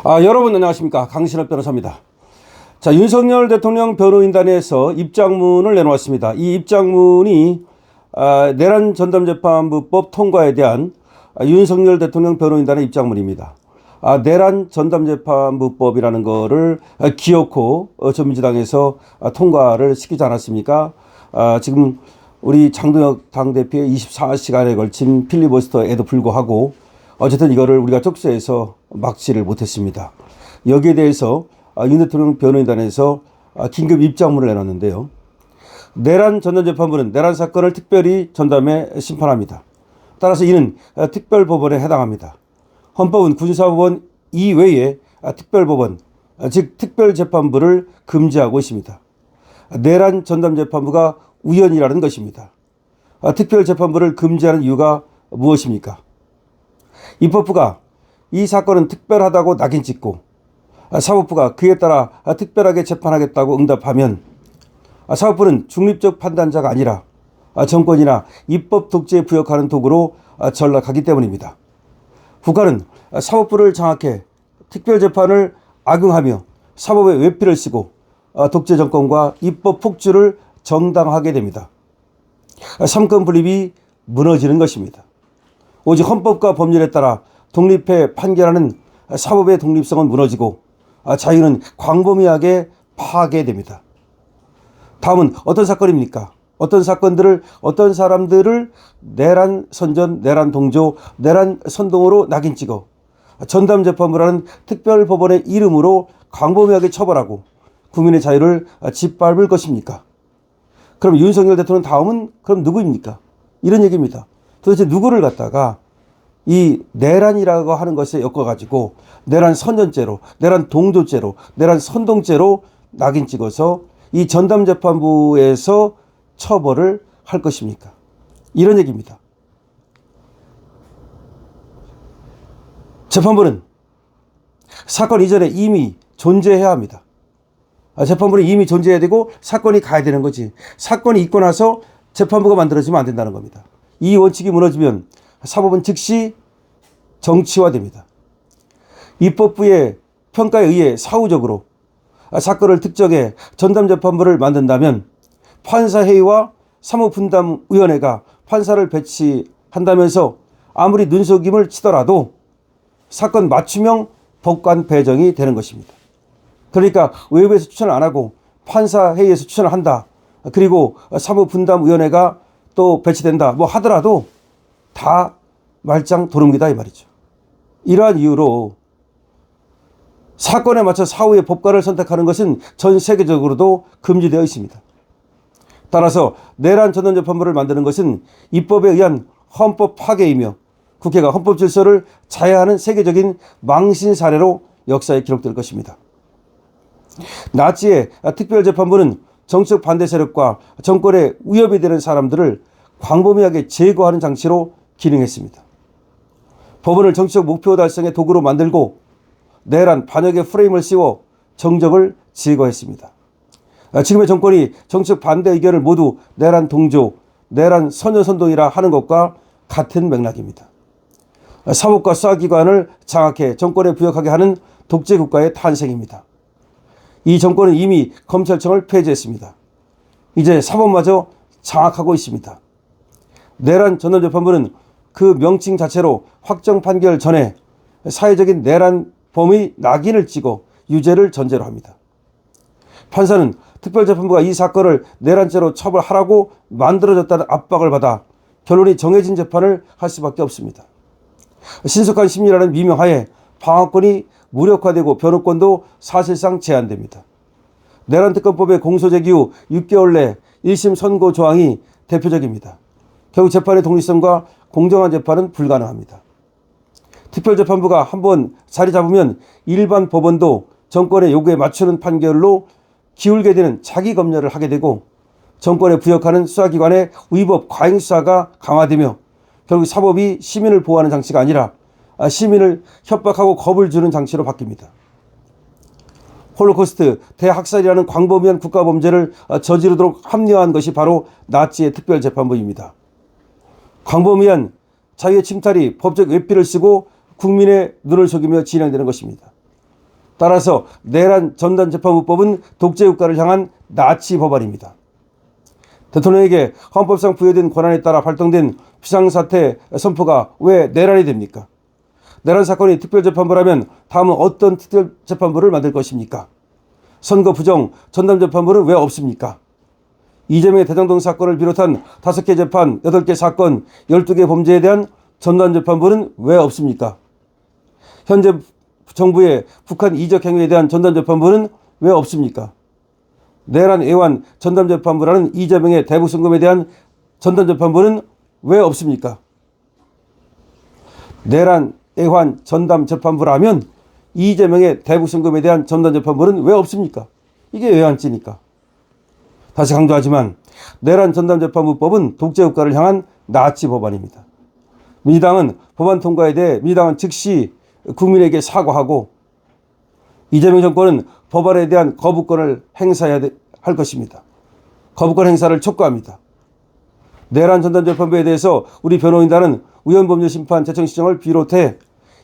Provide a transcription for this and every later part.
여러분 안녕하십니까. 강신업 변호사입니다. 자, 윤석열 대통령 변호인단에서 입장문을 내놓았습니다. 이 입장문이 내란 전담재판부법 통과에 대한 윤석열 대통령 변호인단의 입장문입니다. 내란 전담재판부법이라는 거를 기어코 저민주당에서 통과를 시키지 않았습니까? 지금 우리 장동혁 당대표의 24시간에 걸친 필리버스터에도 불구하고 어쨌든 이거를 우리가 쪽수해서 막지를 못했습니다. 여기에 대해서 윤 대통령 변호인단에서 긴급 입장문을 내놨는데요. 내란 전담재판부는 내란 사건을 특별히 전담해 심판합니다. 따라서 이는 특별법원에 해당합니다. 헌법은 군사법원 이외에 특별법원, 즉 특별재판부를 금지하고 있습니다. 내란 전담재판부가 우연이라는 것입니다. 특별재판부를 금지하는 이유가 무엇입니까? 입법부가 이 사건은 특별하다고 낙인 찍고 사법부가 그에 따라 특별하게 재판하겠다고 응답하면 사법부는 중립적 판단자가 아니라 정권이나 입법 독재에 부역하는 도구로 전락하기 때문입니다. 국가는 사법부를 장악해 특별재판을 악용하며 사법의 외피를 쓰고 독재 정권과 입법 폭주를 정당화하게 됩니다. 삼권 분립이 무너지는 것입니다. 오직 헌법과 법률에 따라 독립해 판결하는 사법의 독립성은 무너지고 자유는 광범위하게 파괴됩니다. 다음은 어떤 사건입니까? 어떤 사건들을, 어떤 사람들을 내란 선전, 내란 동조, 내란 선동으로 낙인 찍어 전담재판부라는 특별법원의 이름으로 광범위하게 처벌하고 국민의 자유를 짓밟을 것입니까? 그럼 윤석열 대통령 다음은 그럼 누구입니까? 이런 얘기입니다. 도대체 누구를 갖다가 이 내란이라고 하는 것에 엮어가지고 내란 선전죄로, 내란 동조죄로, 내란 선동죄로 낙인 찍어서 이 전담재판부에서 처벌을 할 것입니까? 이런 얘기입니다. 재판부는 사건 이전에 이미 존재해야 합니다. 재판부는 이미 존재해야 되고 사건이 가야 되는 거지. 사건이 있고 나서 재판부가 만들어지면 안 된다는 겁니다. 이 원칙이 무너지면 사법은 즉시 정치화됩니다. 입법부의 평가에 의해 사후적으로 사건을 특정해 전담재판부를 만든다면 판사회의와 사무분담위원회가 판사를 배치한다면서 아무리 눈속임을 치더라도 사건 맞춤형 법관 배정이 되는 것입니다. 그러니까 외부에서 추천을 안 하고 판사회의에서 추천을 한다. 그리고 사무분담위원회가 또 배치된다. 뭐 하더라도 다 말짱 도루묵이다 이 말이죠. 이러한 이유로 사건에 맞춰 사후의 법관을 선택하는 것은 전 세계적으로도 금지되어 있습니다. 따라서 내란 전담재판부를 만드는 것은 입법에 의한 헌법 파괴이며 국회가 헌법 질서를 자해하는 세계적인 망신 사례로 역사에 기록될 것입니다. 나치의 특별재판부는 정치적 반대 세력과 정권에 위협이 되는 사람들을 광범위하게 제거하는 장치로 기능했습니다. 법원을 정치적 목표 달성의 도구로 만들고 내란 반역의 프레임을 씌워 정적을 제거했습니다. 지금의 정권이 정치적 반대 의견을 모두 내란 동조, 내란 선전선동이라 하는 것과 같은 맥락입니다. 사법과 수사기관을 장악해 정권에 부역하게 하는 독재국가의 탄생입니다. 이 정권은 이미 검찰청을 폐지했습니다. 이제 사법마저 장악하고 있습니다. 내란 전담재판부는 그 명칭 자체로 확정 판결 전에 사회적인 내란 범의 낙인을 찍어 유죄를 전제로 합니다. 판사는 특별재판부가 이 사건을 내란죄로 처벌하라고 만들어졌다는 압박을 받아 결론이 정해진 재판을 할 수밖에 없습니다. 신속한 심리라는 미명하에 방어권이 무력화되고 변호권도 사실상 제한됩니다. 내란특검법의 공소제기 후 6개월 내 1심 선고 조항이 대표적입니다. 결국 재판의 독립성과 공정한 재판은 불가능합니다. 특별재판부가 한번 자리 잡으면 일반 법원도 정권의 요구에 맞추는 판결로 기울게 되는 자기 검열을 하게 되고 정권에 부역하는 수사기관의 위법 과잉 수사가 강화되며 결국 사법이 시민을 보호하는 장치가 아니라 시민을 협박하고 겁을 주는 장치로 바뀝니다. 홀로코스트 대학살이라는 광범위한 국가범죄를 저지르도록 합리화한 것이 바로 나치의 특별재판부입니다. 광범위한 자유의 침탈이 법적 외피를 쓰고 국민의 눈을 속이며 진행되는 것입니다. 따라서 내란 전담재판부법은 독재국가를 향한 나치 법안입니다. 대통령에게 헌법상 부여된 권한에 따라 발동된 비상사태 선포가 왜 내란이 됩니까? 내란 사건이 특별재판부라면 다음은 어떤 특별재판부를 만들 것입니까? 선거 부정 전담재판부는 왜 없습니까? 이재명의 대장동 사건을 비롯한 5개 재판, 8개 사건, 12개 범죄에 대한 전담재판부는 왜 없습니까? 현재 정부의 북한 이적 행위에 대한 전담재판부는 왜 없습니까? 내란 애완 전담재판부라는 이재명의 대북송금에 대한 전담재판부는 왜 없습니까? 내란 애환 전담재판부라면 이재명의 대북송금에 대한 전담재판부는 왜 없습니까? 이게 애환죄니까. 다시 강조하지만 내란 전담재판부법은 독재국가를 향한 나치 법안입니다. 민주당은 법안 통과에 대해 민주당은 즉시 국민에게 사과하고 이재명 정권은 법안에 대한 거부권을 행사해야 할 것입니다. 거부권 행사를 촉구합니다. 내란 전담재판부에 대해서 우리 변호인단은 우연법률심판 재청신청을 비롯해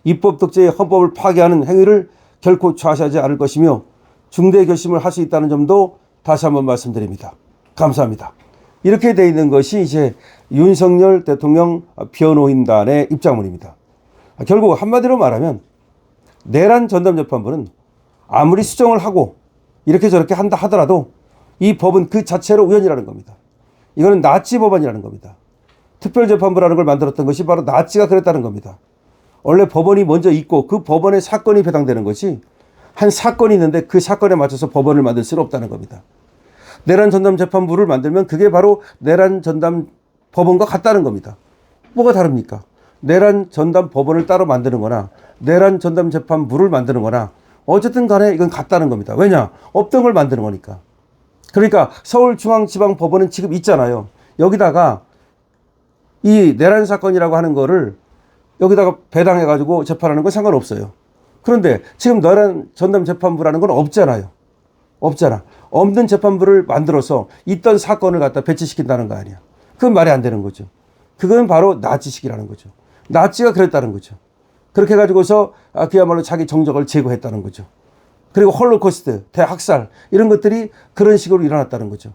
입법 독재의 헌법을 파괴하는 행위를 결코 좌시하지 않을 것이며 중대 결심을 할 수 있다는 점도 다시 한번 말씀드립니다. 감사합니다. 이렇게 돼 있는 것이 이제 윤석열 대통령 변호인단의 입장문입니다. 결국 한마디로 말하면 내란 전담재판부는 아무리 수정을 하고 이렇게 저렇게 한다 하더라도 이 법은 그 자체로 우연이라는 겁니다. 이거는 나치 법안이라는 겁니다. 특별재판부라는 걸 만들었던 것이 바로 나치가 그랬다는 겁니다. 원래 법원이 먼저 있고 그 법원에 사건이 배당되는 것이 한 사건이 있는데 그 사건에 맞춰서 법원을 만들 수는 없다는 겁니다. 내란 전담재판부를 만들면 그게 바로 내란 전담 법원과 같다는 겁니다. 뭐가 다릅니까? 내란 전담 법원을 따로 만드는 거나 내란 전담 재판부를 만드는 거나 어쨌든 간에 이건 같다는 겁니다. 왜냐? 없던 걸 만드는 거니까. 그러니까 서울중앙지방법원은 지금 있잖아요. 여기다가 이 내란 사건이라고 하는 거를 여기다가 배당해가지고 재판하는 건 상관없어요. 그런데 지금 내란 전담 재판부라는 건 없잖아요. 없잖아. 없는 재판부를 만들어서 있던 사건을 갖다 배치시킨다는 거 아니야. 그건 말이 안 되는 거죠. 그건 바로 나치식이라는 거죠. 나치가 그랬다는 거죠. 그렇게 해가지고서 그야말로 자기 정적을 제거했다는 거죠. 그리고 홀로코스트, 대학살 이런 것들이 그런 식으로 일어났다는 거죠.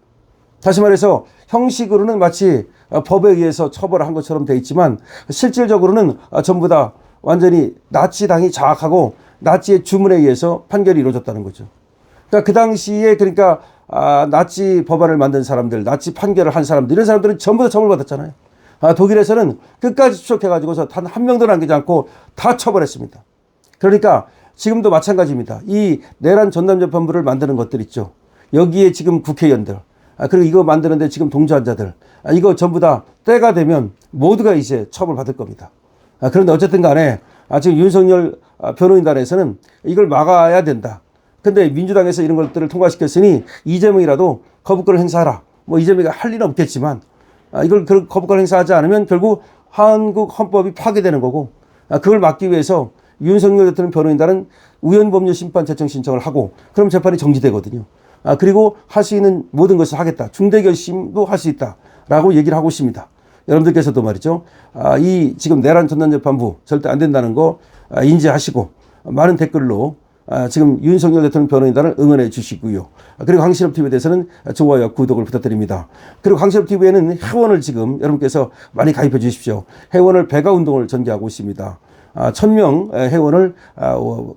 다시 말해서 형식으로는 마치 법에 의해서 처벌을 한 것처럼 돼 있지만 실질적으로는 전부 다 완전히 나치당이 장악하고 나치의 주문에 의해서 판결이 이루어졌다는 거죠. 그러니까 그 당시에 그러니까 나치 법안을 만든 사람들, 나치 판결을 한 사람들 이런 사람들은 전부 다 처벌받았잖아요. 독일에서는 끝까지 추적해가지고서 단 한 명도 남기지 않고 다 처벌했습니다. 그러니까 지금도 마찬가지입니다. 이 내란 전담재판부를 만드는 것들 있죠. 여기에 지금 국회의원들, 그리고 이거 만드는데 지금 동조한 자들, 이거 전부 다 때가 되면 모두가 이제 처벌받을 겁니다. 그런데 어쨌든 간에 지금 윤석열 변호인단에서는 이걸 막아야 된다. 근데 민주당에서 이런 것들을 통과시켰으니 이재명이라도 거부권을 행사하라. 뭐 이재명이 할 일은 없겠지만 이걸 거부권 행사하지 않으면 결국 한국 헌법이 파괴되는 거고 그걸 막기 위해서 윤석열 대통령 변호인단은 우연법률 심판 재청 신청을 하고 그럼 재판이 정지되거든요. 그리고 할 수 있는 모든 것을 하겠다. 중대 결심도 할 수 있다라고 얘기를 하고 있습니다. 여러분들께서도 말이죠. 이 지금 내란 전담재판부 절대 안 된다는 거 인지하시고 많은 댓글로 지금 윤석열 대통령 변호인단을 응원해 주시고요. 그리고 강신업TV에 대해서는 좋아요와 구독을 부탁드립니다. 그리고 강신업TV에는 회원을 지금 여러분께서 많이 가입해 주십시오. 회원을 배가 운동을 전개하고 있습니다. 1000명 회원을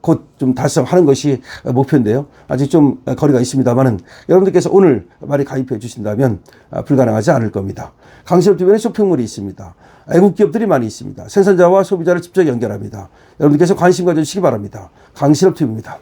곧 좀 달성하는 것이 목표인데요. 아직 좀 거리가 있습니다만은 여러분들께서 오늘 많이 가입해 주신다면 불가능하지 않을 겁니다. 강신업TV에는 쇼핑몰이 있습니다. 애국 기업들이 많이 있습니다. 생산자와 소비자를 직접 연결합니다. 여러분들께서 관심 가져주시기 바랍니다. 강신업TV입니다.